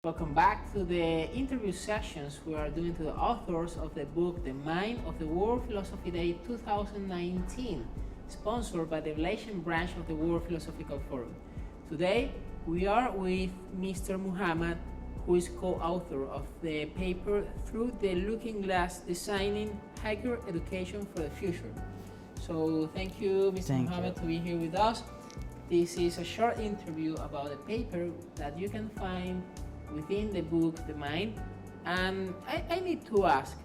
Welcome back to the interview sessions we are doing to the authors of the book The Mind of the World Philosophy Day 2019, sponsored by the Malaysian branch of the World Philosophical Forum. Today we are with Mr. Muhammad, who is co-author of the paper Through the Looking Glass, Designing Higher Education for the Future. So thank you, Mr. Muhammad, to be here with us. This is a short interview about a paper that you can find within the book The Mind. And I need to ask,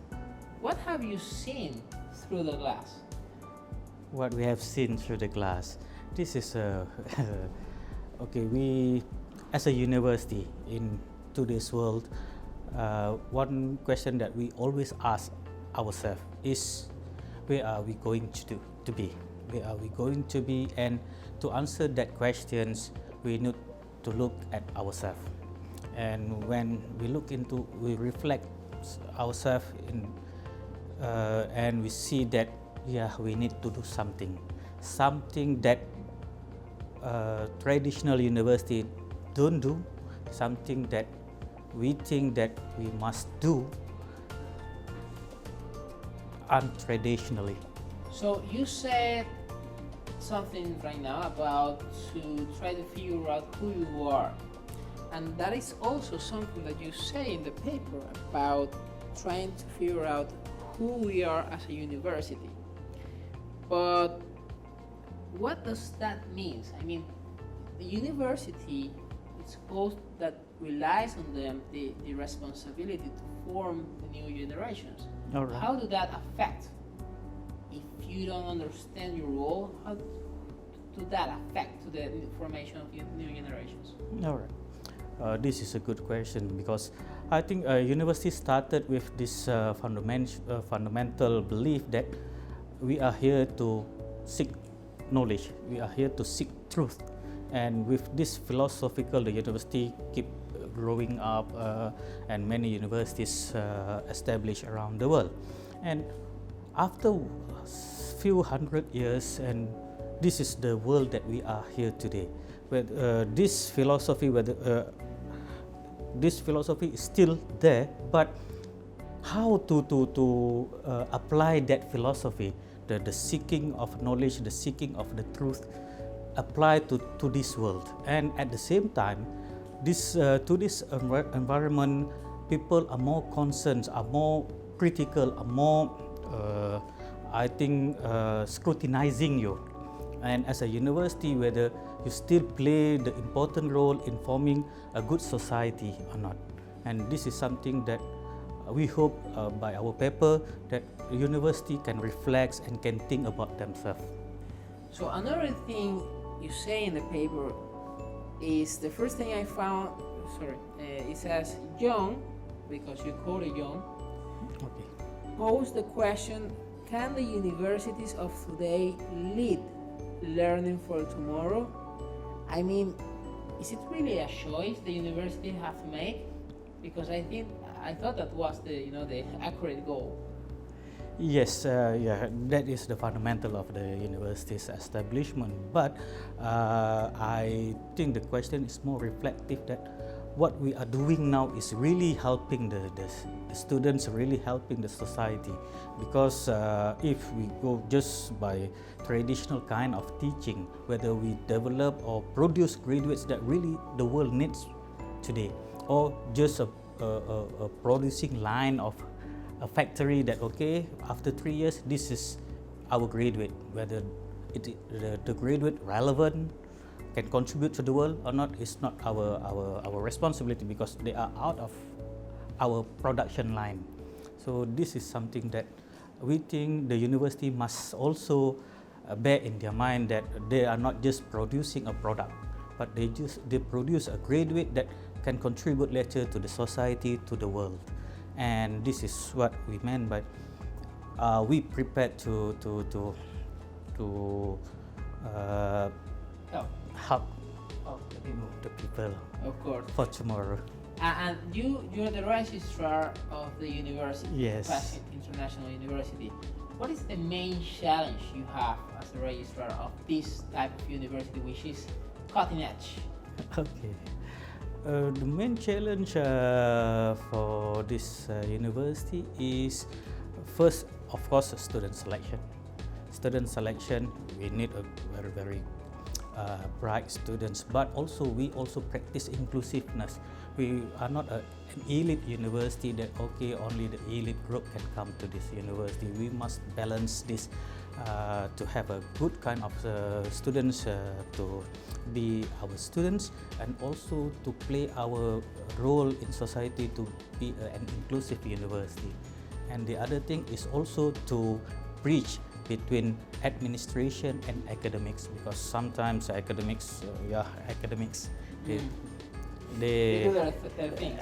what have you seen through the glass? What we have seen through the glass. This is okay. We, as a university in today's world, one question that we always ask ourselves is, where are we going to be? Where are we going to be? And to answer that questions, we need to look at ourselves. And when we reflect ourselves in, and we see that we need to do something that traditional university don't do, something that we think that we must do untraditionally. So you said something right now about to try to figure out who you are, and that is also something that you say in the paper about trying to figure out who we are as a university. But what does that mean? I mean, the university, it's supposed that relies on them the responsibility to form the new generations. All right. How does that affect? If you don't understand your role, how do that affect to the formation of new generations? All right. This is a good question, because I think university started with this fundamental belief that we are here to seek knowledge, we are here to seek truth. And with this philosophical, the university keep growing up, and many universities established around the world. And after few hundred years, and this is the world that we are here today, where this philosophy is still there, but how to apply that philosophy, the seeking of knowledge, the seeking of the truth, apply to this world. And at the same time, to this environment, people are more concerned, are more critical, are more scrutinizing you. And as a university, whether you still play the important role in forming a good society or not. And this is something that we hope by our paper that the university can reflect and can think about themselves. So another thing you say in the paper is, the first thing I found, it says Young, because you quoted Young, Okay. posed the question, can the universities of today lead learning for tomorrow? I mean, is it really a choice the university have to make? Because I thought that was the accurate goal. Yes, that is the fundamental of the university's establishment. But I think the question is more reflective that what we are doing now is really helping the students, really helping the society. Because if we go just by traditional kind of teaching, whether we develop or produce graduates that really the world needs today, or just a producing line of a factory that after 3 years this is our graduate, whether the graduate relevant, can contribute to the world or not, is not our responsibility, because they are out of our production line. So this is something that we think the university must also bear in their mind, that they are not just producing a product, but they produce a graduate that can contribute later to the society, to the world. And this is what we meant by we prepared to help the people, of course, for tomorrow. And you're the registrar of the university, Yes. Pasig International University. What is the main challenge you have as the registrar of this type of university, which is cutting edge? Okay. The main challenge for this university is first, of course, student selection. Student selection, we need a very bright students, but also we also practice inclusiveness. We are not an elite university that okay only the elite group can come to this university. We must balance this to have a good kind of students to be our students, and also to play our role in society to be an inclusive university. And the other thing is also to bridge between administration and academics, because sometimes academics they, They they do their thing.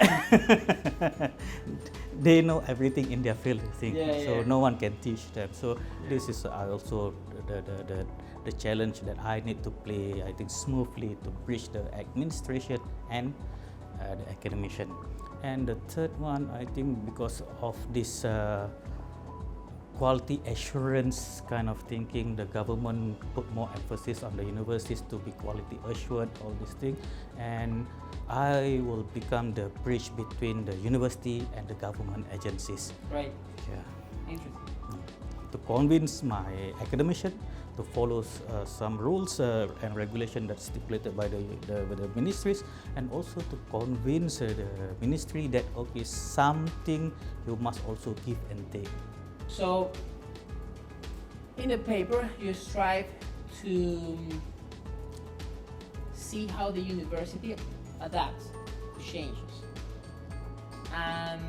they know everything in their field, I think. Yeah, So yeah. no one can teach them. So this is also the challenge that I need to play, I think, smoothly to bridge the administration and the academician. And the third one, I think, because of this quality assurance kind of thinking, the government put more emphasis on the universities to be quality assured, all these things, and I will become the bridge between the university and the government agencies. Right. Yeah. Interesting. To convince my academician to follow some rules and regulation that's stipulated by the ministries, and also to convince the ministry that okay, something you must also give and take. So, in the paper, you strive to see how the university adapts to changes. And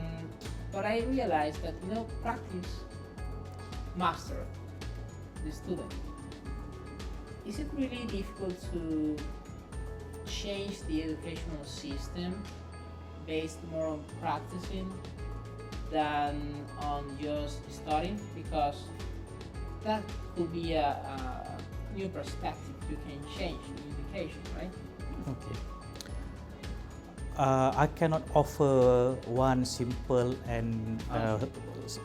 but I realized that practice master the student. Is it really difficult to change the educational system based more on practicing than on just studying? Because that could be a new perspective you can change in education, right? Okay. I cannot offer one simple and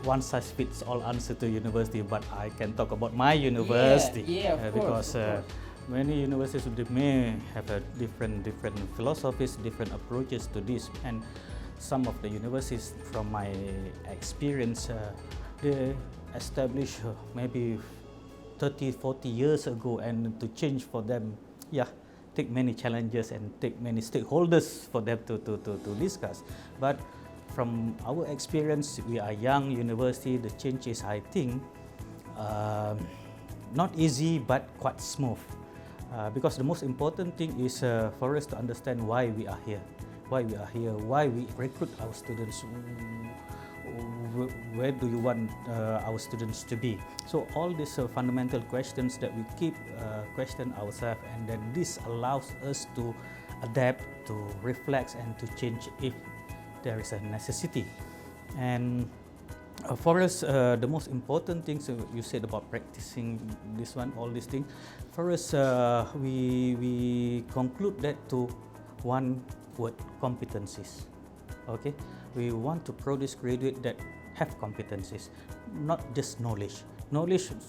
one size fits all answer to university, but I can talk about my university. Of course, because many universities they may have a different philosophies, different approaches to this, and some of the universities, from my experience, they established maybe 30-40 years ago, and to change for them, take many challenges and take many stakeholders for them to discuss. But from our experience, we are young university, the change is, I think, not easy but quite smooth, because the most important thing is for us to understand why we are here, why we recruit our students, where do you want our students to be. So all these fundamental questions that we keep question ourselves, and then this allows us to adapt, to reflect, and to change if there is a necessity. And for us, the most important things you said about practicing this one, all these things, for us, we conclude that to one word: competencies. Okay, we want to produce graduates that have competencies, not just knowledge.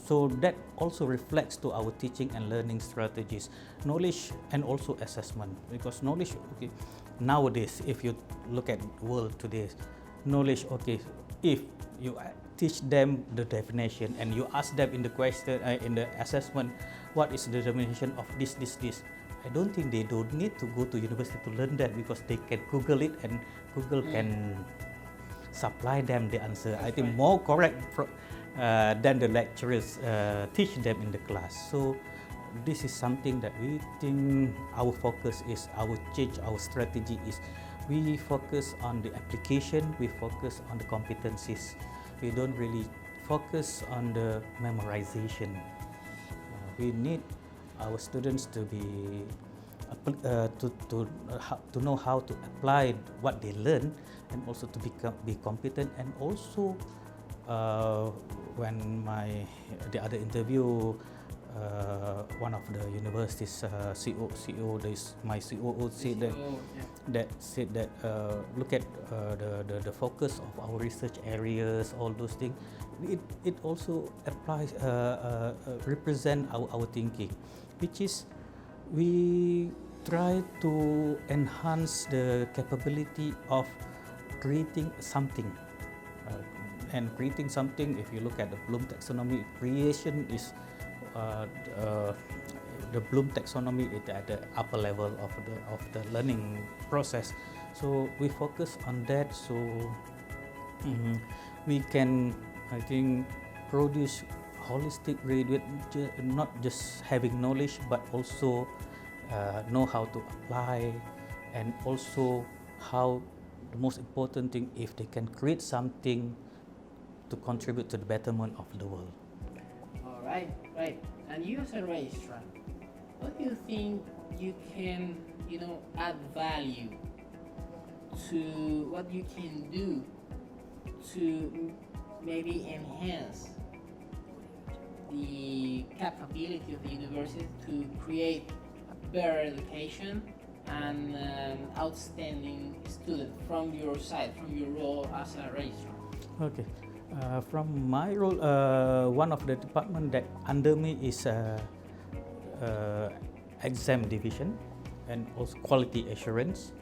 So that also reflects to our teaching and learning strategies, knowledge and also assessment. Because knowledge, okay, nowadays, if you look at world today, knowledge, okay, if you teach them the definition and you ask them in the question, in the assessment, what is the definition of this, I don't think they don't need to go to university to learn that, because they can Google it, and Google can supply them the answer. I think more correct than the lecturers teach them in the class. So this is something that we think our focus is, our change, our strategy is, we focus on the application, we focus on the competencies. We don't really focus on the memorization. We need our students to be to know how to apply what they learn, and also to be competent. And also, when the other interview, one of the university's CEO, my COO said that look at the focus of our research areas, all those things. It also applies represent our thinking, which is we try to enhance the capability of creating something. And creating something, if you look at the Bloom taxonomy, creation is uh, uh, the Bloom taxonomy is at the upper level of the learning process. So we focus on that. So we can, I think, produce holistic graduate, not just having knowledge, but also know how to apply, and also how the most important thing, if they can create something to contribute to the betterment of the world. All right, right. And you as a registrar, what do you think you can, add value to what you can do to maybe enhance the capability of the university to create better education and outstanding student from your side, from your role as a registrar? Okay. From my role, one of the department that under me is exam division and also quality assurance,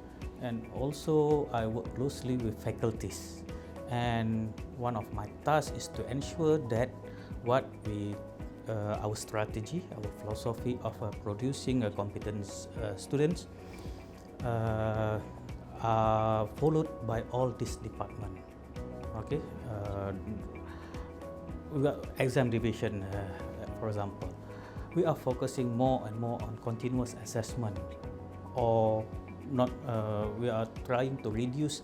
and also I work closely with faculties. And one of my tasks is to ensure that what we our strategy, our philosophy of producing competent students are followed by all this department. Okay, we got exam division, for example. We are focusing more and more on continuous assessment, or not. We are trying to reduce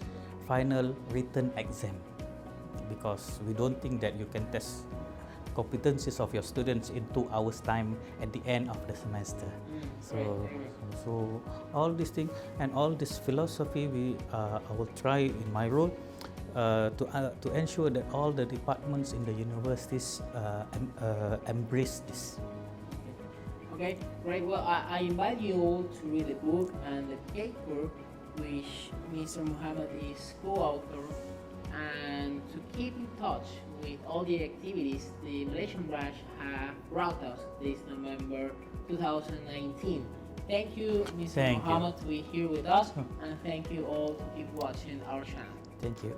final written exam, because we don't think that you can test competencies of your students in 2 hours time at the end of the semester. So all these things and all this philosophy, I will try in my role to ensure that all the departments in the universities embrace this. Okay, great. Well, I invite you all to read the book and the paper which Mr. Muhammad is co-author, and to keep in touch with all the activities the Malaysian branch have brought us this November 2019. Thank you, Mr. Muhammad, to be here with us, and thank you all to keep watching our channel. Thank you.